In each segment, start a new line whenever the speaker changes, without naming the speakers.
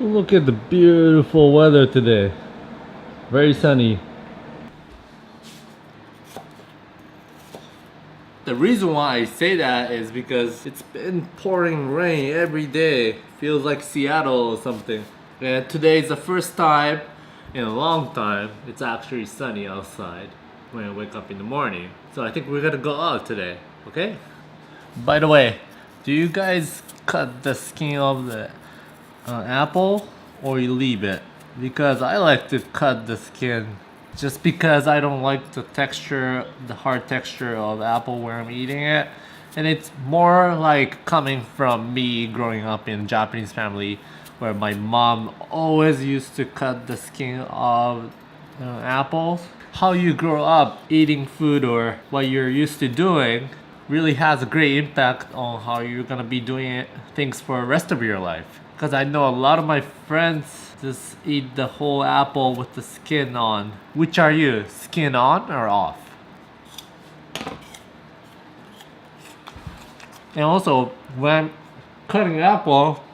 Look at the beautiful weather today. Very sunny. The reason why I say that is because it's been pouring rain every day. Feels like Seattle or something. And today is the first time in a long time it's actually sunny outside when I wake up in the morning. So I think we're gonna go out today, okay? By the way, do you guys cut the skin of the apple or you leave it? Because I like to cut the skin just because I don't like the texture, the hard texture of apple when I'm eating it. And it's more like coming from me growing up in a Japanese family where my mom always used to cut the skin of apples. How you grow up eating food or what you're used to doing really has a great impact on how you're gonna be doing things for the rest of your life. Because I know a lot of my friends just eat the whole apple with the skin on. Which are you? Skin on or off? And also, when cutting apple,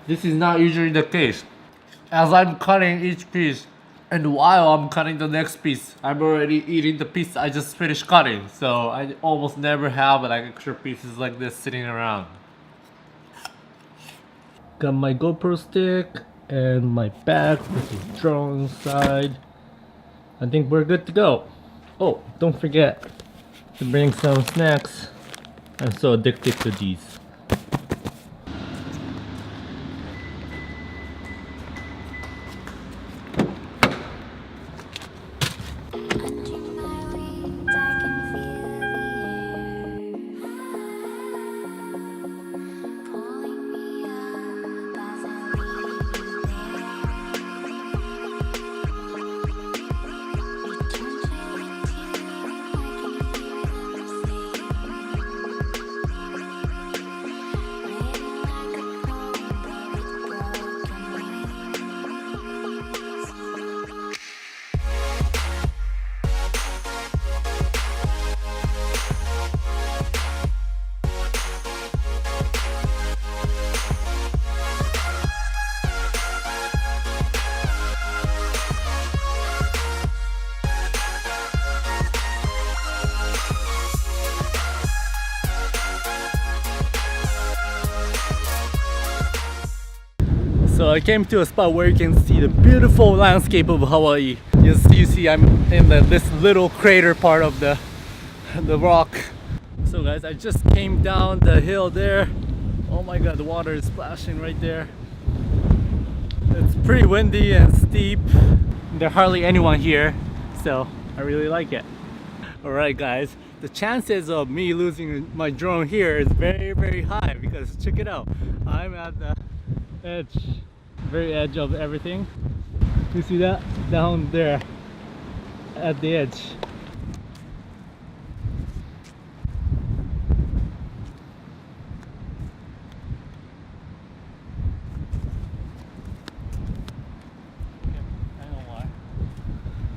this is not usually the case. As I'm cutting each piece, and while I'm cutting the next piece, I'm already eating the piece I just finished cutting. So I almost never have like extra pieces like this sitting around. Got my GoPro stick and my bag with the drone inside. I think we're good to go. Oh, don't forget to bring some snacks. I'm so addicted to these. So I came to a spot where you can see the beautiful landscape of Hawaii. You see I'm in this little crater part of the rock. So guys, I just came down the hill there. Oh my god, the water is splashing right there. It's pretty windy and steep. There's hardly anyone here, so I really like it. Alright guys, the chances of me losing my drone here is very high because check it out. I'm at the very edge of everything. You see that? Down there at the edge.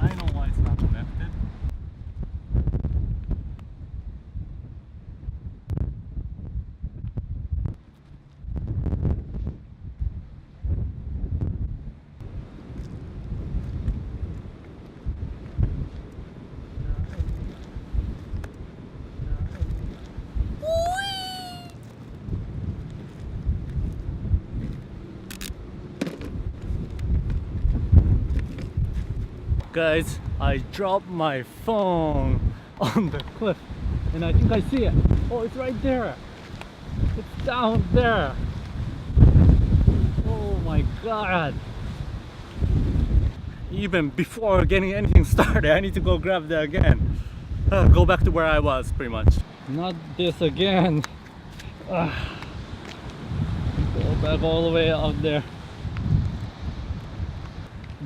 I know why it's not connected. Guys, I dropped my phone on the cliff and I think I see it. Oh, it's right there. It's down there. Oh my god. Even before getting anything started, I need to go grab that again. Go back to where I was pretty much. Not this again. Go back all the way out there.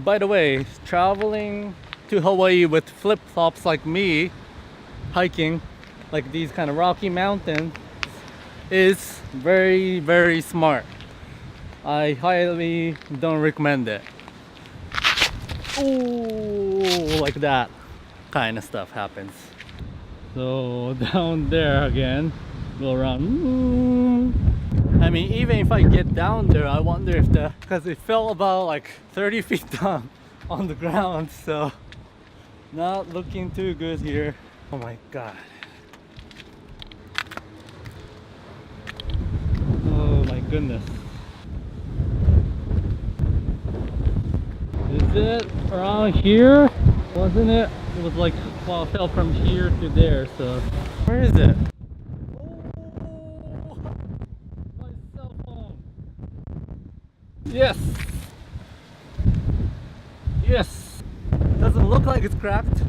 By the way, traveling to Hawaii with flip-flops like me, hiking like these kind of rocky mountains, is very smart. I highly don't recommend it. Ooh, like that kind of stuff happens. So down there again, go around. I mean, even if I get down there, I wonder if because it fell about like 30 feet down on the ground, so not looking too good here. Oh my god. Oh my goodness. Is it around here? Wasn't it? It was like, well, it fell from here to there, so. Where is it? Oh, my cell phone. Yes! Yes! Doesn't look like it's cracked.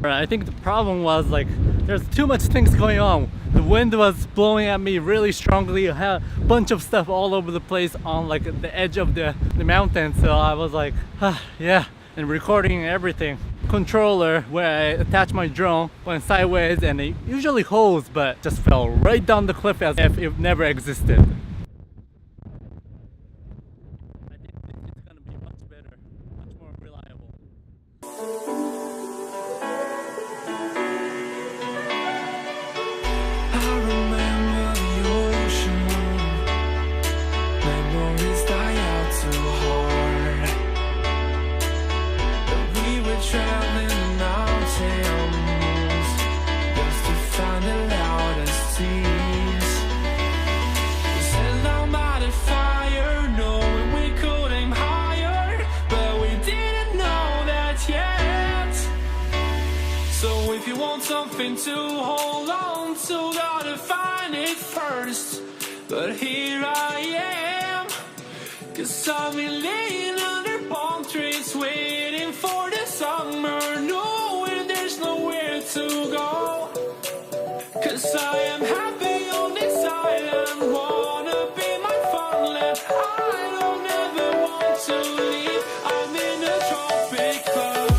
I think the problem was like there's too much things going on. The wind was blowing at me really strongly. I had a bunch of stuff all over the place on like the edge of the mountain, so I was like yeah, and recording everything. Controller where I attach my drone went sideways and it usually holds, but just fell right down the cliff as if it never existed. I think it's gonna be much better, much more reliable.
Something to hold on to, gotta find it first. But here I am, 'cause I've been laying under palm trees waiting for the summer, knowing there's nowhere to go. 'Cause I am happy on this island, wanna be my funland. I don't ever want to leave, I'm in a tropic club.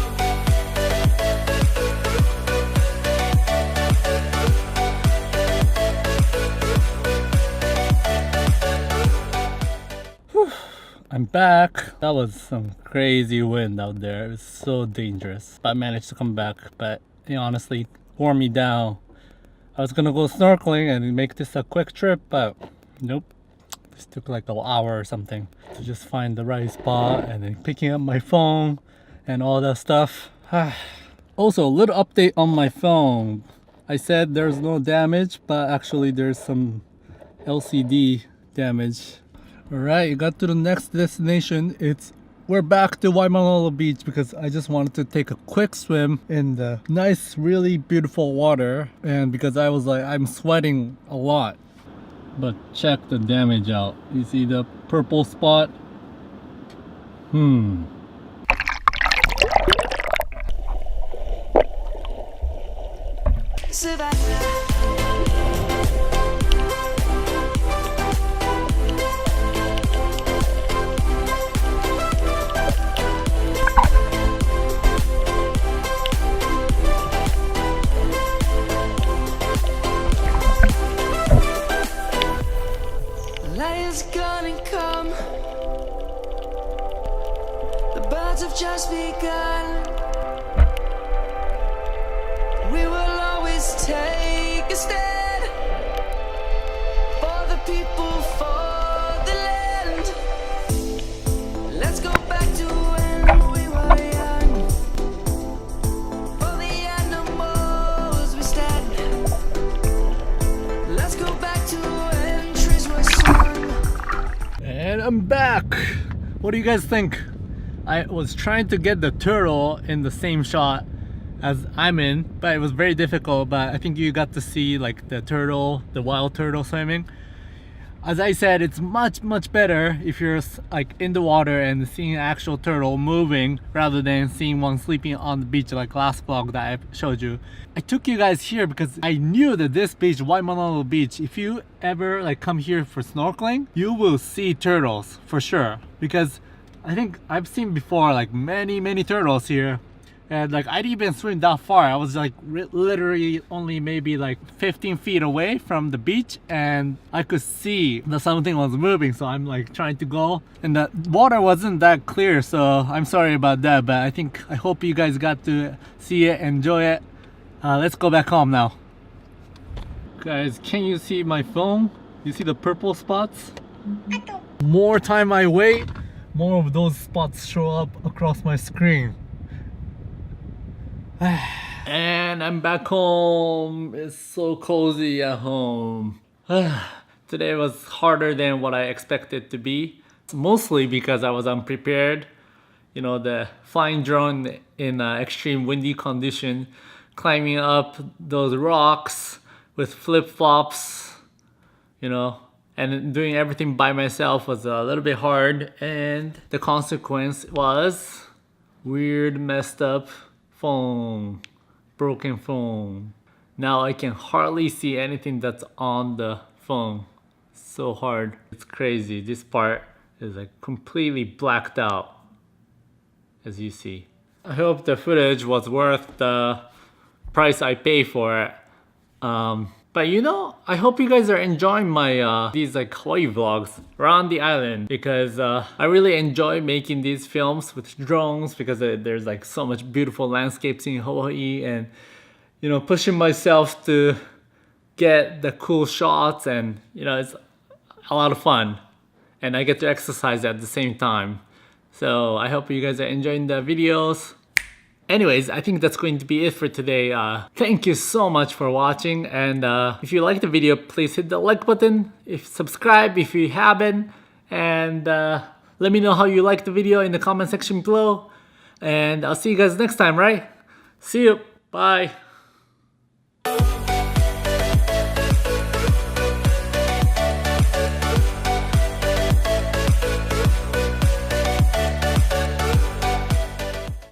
I'm back. That was some crazy wind out there. It was so dangerous. But I managed to come back. But it honestly wore me down. I was gonna go snorkeling and make this a quick trip, but nope. This took like an hour or something to just find the right spot and then picking up my phone and all that stuff. Also, a little update on my phone. I said there's no damage, but actually there's some LCD damage. Alright, you got to the next destination. We're back to Waimanalo beach because I just wanted to take a quick swim in the nice, really beautiful water, and because I was like, I'm sweating a lot. But check the damage out. You see the purple spot?
Savannah. Gonna come. The birds have just begun. We will always take a stand for the people, for the land. Let's go back to when we were young. For the animals we stand. Let's go back to when trees were sung.
And I'm back! What do you guys think? I was trying to get the turtle in the same shot as I'm in, but it was very difficult. But I think you got to see like the turtle, the wild turtle swimming. As I said, it's much better if you're like in the water and seeing an actual turtle moving rather than seeing one sleeping on the beach like last vlog that I showed you. I took you guys here because I knew that this beach, Waimanalo beach, if you ever like come here for snorkeling, you will see turtles for sure. Because I think I've seen before like many turtles here. And like I didn't even swim that far. I was like literally only maybe like 15 feet away from the beach, and I could see that something was moving, so I'm like trying to go, and the water wasn't that clear, so I'm sorry about that. But I hope you guys got to see it, enjoy it. Let's go back home now. Guys, can you see my phone? You see the purple spots? More time I wait, more of those spots show up across my screen. And I'm back home. It's so cozy at home. Today was harder than what I expected to be. Mostly because I was unprepared. You know, the flying drone in extreme windy condition, climbing up those rocks with flip-flops, you know, and doing everything by myself was a little bit hard. And the consequence was weird, messed up phone, broken phone. Now I can hardly see anything that's on the phone. So hard. It's crazy. This part is like completely blacked out, as you see. I hope the footage was worth the price I pay for it. But you know, I hope you guys are enjoying my these like Hawaii vlogs around the island, because I really enjoy making these films with drones, because there's like so much beautiful landscapes in Hawaii, and you know, pushing myself to get the cool shots, and you know, it's a lot of fun, and I get to exercise at the same time. So I hope you guys are enjoying the videos. Anyways, I think that's going to be it for today. Thank you so much for watching, and if you like the video, please hit the like button, subscribe if you haven't, and let me know how you like the video in the comment section below, and I'll see you guys next time, right? See you, bye.